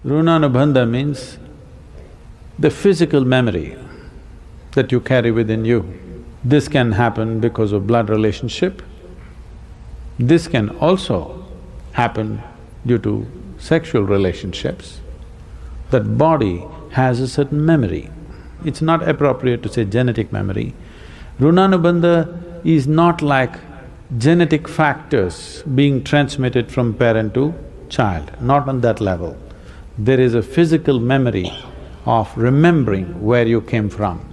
Runanubandha means the physical memory that you carry within you. This can happen because of blood relationship. This can also happen due to sexual relationships. That body has a certain memory. It's not appropriate to say genetic memory. Runanubandha is not like genetic factors being transmitted from parent to child, not on that level. There is a physical memory of remembering where you came from.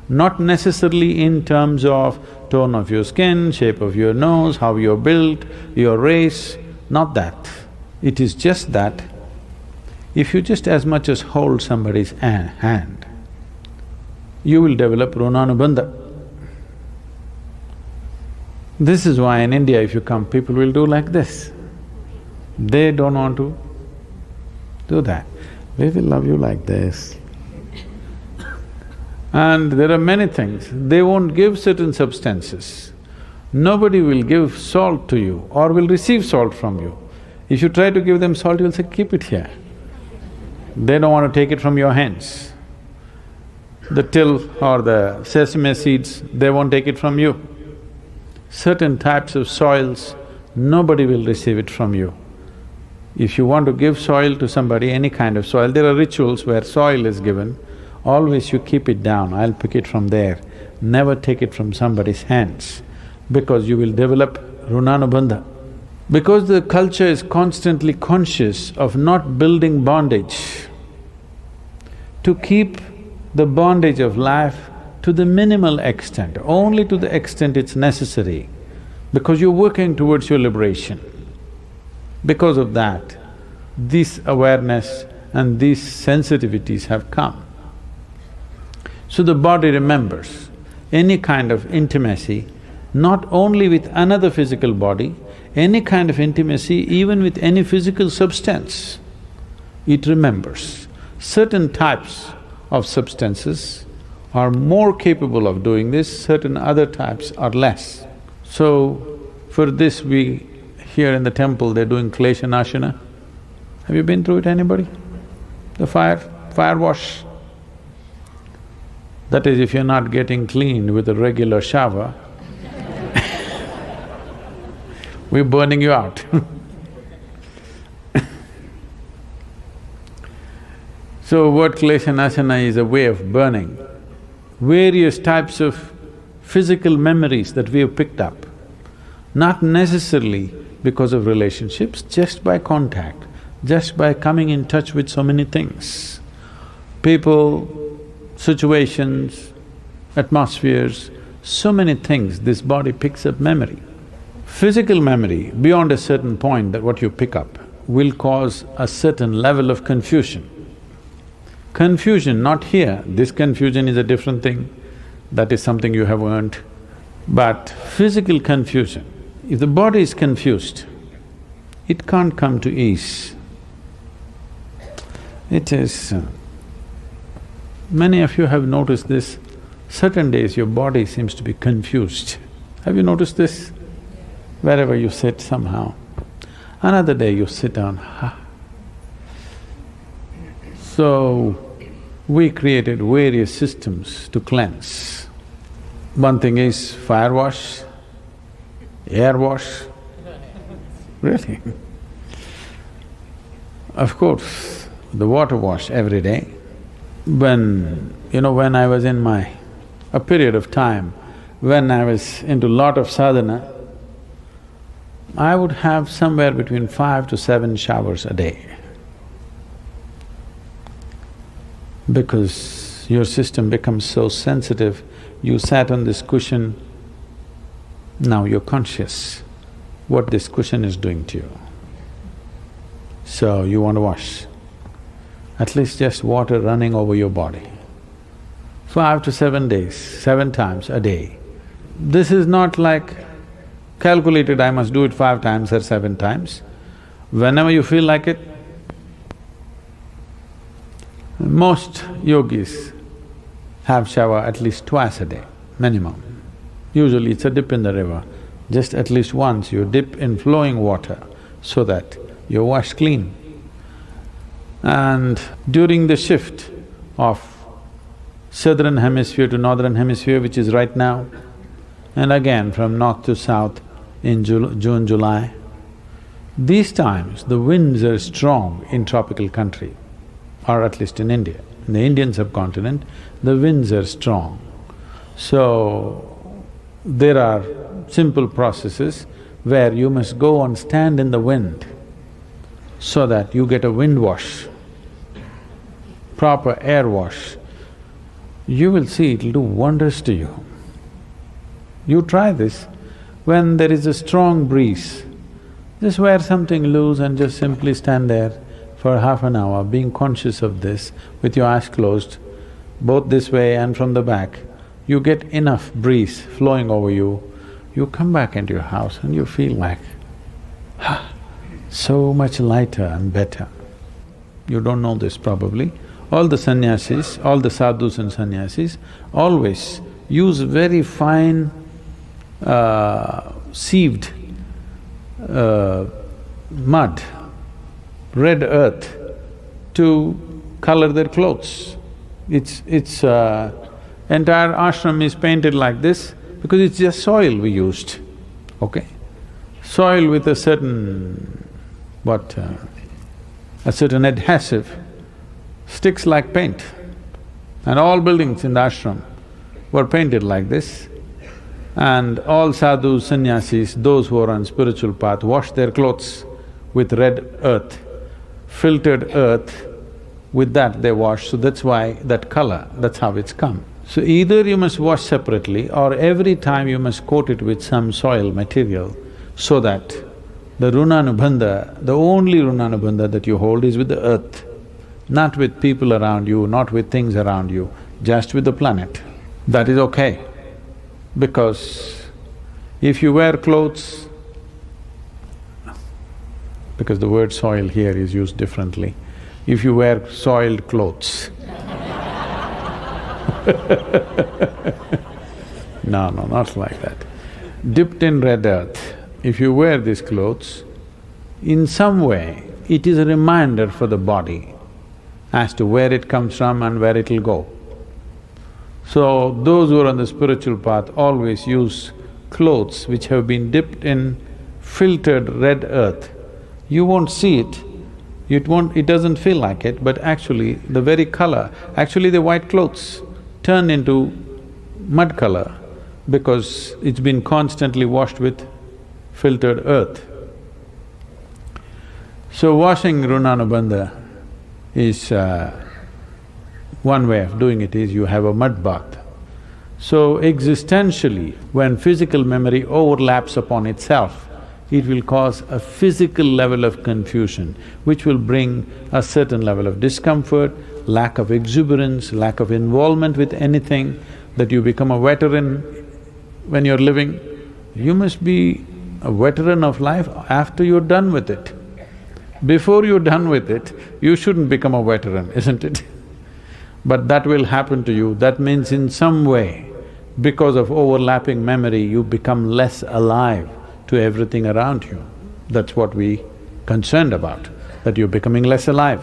Not necessarily in terms of tone of your skin, shape of your nose, how you're built, your race, not that. It is just that if you just as much as hold somebody's hand, you will develop Runanubandha. This is why in India if you come, people will do like this. They don't want to do that. We will love you like this. And there are many things, they won't give certain substances. Nobody will give salt to you or will receive salt from you. If you try to give them salt, you'll say, keep it here. They don't want to take it from your hands. The till or the sesame seeds, they won't take it from you. Certain types of soils, nobody will receive it from you. If you want to give soil to somebody, any kind of soil, there are rituals where soil is given, always you keep it down, I'll pick it from there. Never take it from somebody's hands, because you will develop Runanubandha. Because the culture is constantly conscious of not building bondage, to keep the bondage of life to the minimal extent, only to the extent it's necessary, because you're working towards your liberation. Because of that, this awareness and these sensitivities have come. So the body remembers any kind of intimacy, not only with another physical body, any kind of intimacy even with any physical substance, it remembers. Certain types of substances are more capable of doing this, certain other types are less. So, for this here in the temple they're doing klesha nashana. Have you been through it, anybody? The fire wash. That is, if you're not getting cleaned with a regular shower, we're burning you out. So what klesha nashana is a way of burning various types of physical memories that we have picked up, not necessarily because of relationships, just by contact, just by coming in touch with so many things. People, situations, atmospheres, so many things, this body picks up memory. Physical memory, beyond a certain point that what you pick up, will cause a certain level of confusion. Confusion, not here, this confusion is a different thing, that is something you have earned. But physical confusion, if the body is confused, it can't come to ease. It is… many of you have noticed this, certain days your body seems to be confused. Have you noticed this? Wherever you sit somehow. Another day you sit down, So, we created various systems to cleanse. One thing is fire wash, air wash. Really? Of course, the water wash every day. When I was in a period of time when I was into lot of sadhana, I would have somewhere between 5 to 7 showers a day. Because your system becomes so sensitive, you sat on this cushion, now you're conscious what this cushion is doing to you. So you want to wash, at least just water running over your body. 5 to 7 days, 7 times a day. This is not like calculated, I must do it 5 times or 7 times. Whenever you feel like it. Most yogis have shower at least twice a day, minimum. Usually it's a dip in the river, just at least once you dip in flowing water so that you're washed clean. And during the shift of southern hemisphere to northern hemisphere, which is right now, and again from north to south in June, July, these times the winds are strong in tropical country, or at least in India. In the Indian subcontinent, the winds are strong. So, there are simple processes where you must go and stand in the wind so that you get a wind wash, proper air wash. You will see it'll do wonders to you. You try this, when there is a strong breeze, just wear something loose and just simply stand there for half an hour, being conscious of this with your eyes closed, both this way and from the back. You get enough breeze flowing over you, you come back into your house and you feel like, so much lighter and better. You don't know this probably. All the sannyasis, all the sadhus and sannyasis always use very fine sieved mud, red earth to color their clothes. Entire ashram is painted like this because it's just soil we used, okay? Soil with a certain… a certain adhesive sticks like paint. And all buildings in the ashram were painted like this. And all sadhus, sannyasis, those who are on spiritual path, wash their clothes with red earth, filtered earth, with that they wash, so that's why that color, that's how it's come. So either you must wash separately or every time you must coat it with some soil material so that the runanubandha, the only runanubandha that you hold is with the earth, not with people around you, not with things around you, just with the planet. That is okay, because if you wear clothes, because the word soil here is used differently, if you wear soiled clothes no, not like that. Dipped in red earth, if you wear these clothes, in some way it is a reminder for the body as to where it comes from and where it'll go. So, those who are on the spiritual path always use clothes which have been dipped in filtered red earth. You won't see it, it doesn't feel like it, but actually the very color, actually the white clothes turn into mud color because it's been constantly washed with filtered earth. So washing runanubandha is… one way of doing it is you have a mud bath. So existentially, when physical memory overlaps upon itself, it will cause a physical level of confusion, which will bring a certain level of discomfort, lack of exuberance, lack of involvement with anything, that you become a veteran when you're living. You must be a veteran of life after you're done with it. Before you're done with it, you shouldn't become a veteran, isn't it? But that will happen to you. That means in some way, because of overlapping memory, you become less alive to everything around you. That's what we concerned about, that you're becoming less alive.